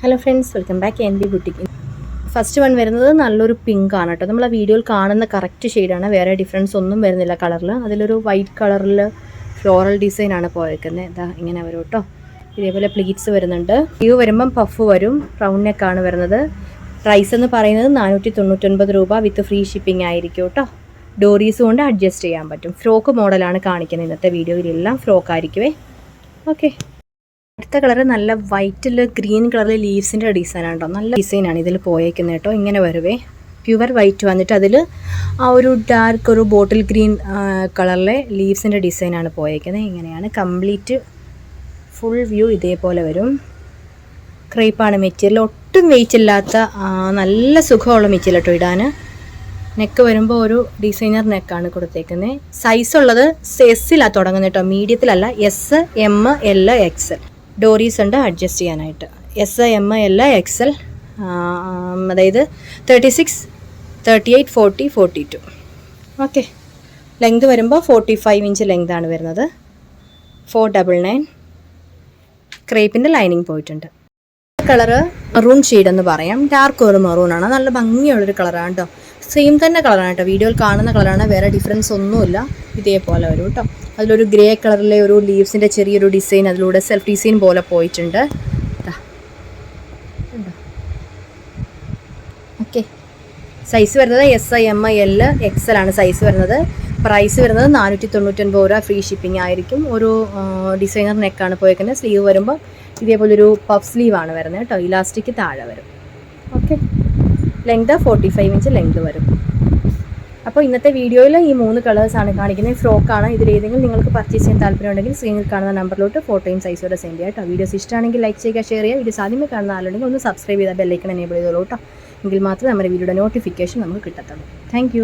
Hello friends, welcome back N B ബുട്ടിക്ക്. First one വരുന്നത് നല്ലൊരു pink ആണ് കേട്ടോ. നമ്മൾ ആ വീഡിയോയിൽ കാണുന്ന കറക്റ്റ് ഷെയ്ഡാണ്, വേറെ ഡിഫറൻസ് ഒന്നും വരുന്നില്ല കളറിൽ. അതിലൊരു വൈറ്റ് കളറിൽ ഫ്ലോറൽ ഡിസൈനാണ് പോയേക്കുന്നത്. ഇതാ ഇങ്ങനെ വരും കേട്ടോ. ഇതേപോലെ പ്ലീറ്റ്സ് വരുന്നുണ്ട്. വ്യൂ വരുമ്പം പഫ് വരും, റൗണ്ട് നെക്കാണ് വരുന്നത്. പ്രൈസ് എന്ന് പറയുന്നത് 499 രൂപ വിത്ത് ഫ്രീ ഷിപ്പിംഗ് ആയിരിക്കും കേട്ടോ. ഡോറീസ് കൊണ്ട് അഡ്ജസ്റ്റ് ചെയ്യാൻ പറ്റും. ഫ്രോക്ക് മോഡലാണ് കാണിക്കുന്നത് ഇന്നത്തെ വീഡിയോയിലെല്ലാം ഫ്രോക്ക് ആയിരിക്കുമേ. ഓക്കെ, അടുത്ത കളർ നല്ല വൈറ്റിൽ ഗ്രീൻ കളറിൽ ലീവ്സിൻ്റെ ഡിസൈനാണ് കേട്ടോ. നല്ല ഡിസൈനാണ് ഇതിൽ പോയേക്കുന്നത് കേട്ടോ. ഇങ്ങനെ വരുവേ, പ്യുവർ വൈറ്റ് വന്നിട്ട് അതിൽ ആ ഒരു ഡാർക്ക് ഒരു ബോട്ടിൽ ഗ്രീൻ കളറിലെ ലീവ്സിൻ്റെ ഡിസൈനാണ് പോയേക്കുന്നത്. ഇങ്ങനെയാണ് കംപ്ലീറ്റ് ഫുൾ വ്യൂ. ഇതേപോലെ വരും. ക്രേപ്പാണ് മെറ്റീരിയൽ, ഒട്ടും വെയിറ്റ് ഇല്ലാത്ത നല്ല സുഖമുള്ള മെറ്റീരിയൽ കേട്ടോ ഇടാൻ. നെക്ക് വരുമ്പോൾ ഒരു ഡിസൈനർ നെക്കാണ് കൊടുത്തേക്കുന്നത്. സൈസ് ഉള്ളത് എസ്സിലാണ് തുടങ്ങുന്നത് കേട്ടോ, മീഡിയത്തിലല്ല. എസ്, എം, എൽ, എക്സൽ ഡോറീസ് ഉണ്ട് അഡ്ജസ്റ്റ് ചെയ്യാനായിട്ട്. എസ്, എം, എൽ, എക്സൽ, അതായത് 36, 38, 40, 42. ഓക്കെ, ലെങ്ത് വരുമ്പോൾ 45 ഇഞ്ച് ലെങ്താണ് വരുന്നത്. 499. ക്രേപ്പിൻ്റെ ലൈനിങ് പോയിട്ടുണ്ട്. കളറ് മറൂൺ ഷെയ്ഡ് എന്ന് പറയാം. ഡാർക്ക് ഒരു മറൂണാണ്, നല്ല ഭംഗിയുള്ളൊരു കളറാണ് കേട്ടോ. സെയിം തന്നെ കളറാണ് കേട്ടോ, വീഡിയോയിൽ കാണുന്ന കളറാണ്, വേറെ ഡിഫറൻസ് ഒന്നുമില്ല. ഇതേപോലെ വരും കേട്ടോ. അതിലൊരു ഗ്രേ കളറിലെ ഒരു ലീവ്സിൻ്റെ ചെറിയൊരു ഡിസൈൻ അതിലൂടെ സെൽഫ് ഡിസൈൻ പോലെ പോയിട്ടുണ്ട്. ഓക്കെ, സൈസ് വരുന്നത് എസ്, എം, എൽ, എക്സൽ ആണ് സൈസ് വരുന്നത്. പ്രൈസ് വരുന്നത് 499 രൂപ, ഫ്രീ ഷിപ്പിംഗ് ആയിരിക്കും. ഒരു ഡിസൈനർ നെക്കാണ് പോയേക്കുന്നത്. സ്ലീവ് വരുമ്പോൾ ഇതേപോലൊരു പഫ് സ്ലീവാണ് വരുന്നത് കേട്ടോ. ഇലാസ്റ്റിക് താഴെ വരും. ഓക്കെ, ലെങ്ത് 45 ഇഞ്ച് ലെങ്ത് വരും. അപ്പോൾ ഇന്നത്തെ വീഡിയോയിൽ ഈ 3 കളേഴ്സാണ് കാണിക്കുന്നത്. ഫ്രോക്കാണ്. ഇതിലേതെങ്കിലും നിങ്ങൾക്ക് പർച്ചേസ് ചെയ്യാൻ താല്പര്യമുണ്ടെങ്കിൽ സ്ക്രീനിൽ കാണുന്ന നമ്പറിലോട്ട് ഫോട്ടോയും സൈസോടെ സെൻഡ് ചെയ്യാം കേട്ടോ. വീഡിയോസ് ഇഷ്ടമാണെങ്കിൽ ലൈക്ക് ചെയ്യുക, ഷെയർ ചെയ്യുക. വീഡിയോസ് ആദ്യമേ കാണുന്ന ആളുണ്ടെങ്കിൽ ഒന്ന് സബ്സ്ക്രൈബ് ചെയ്താൽ ബെല്ലൈക്കൺ എനേബിൾ ചെയ്തോളൂ കേട്ടോ. എങ്കിൽ മാത്രമേ നമ്മുടെ വീഡിയോയുടെ നോട്ടിഫിക്കേഷൻ നമുക്ക് കിട്ടത്തുള്ളൂ. താങ്ക്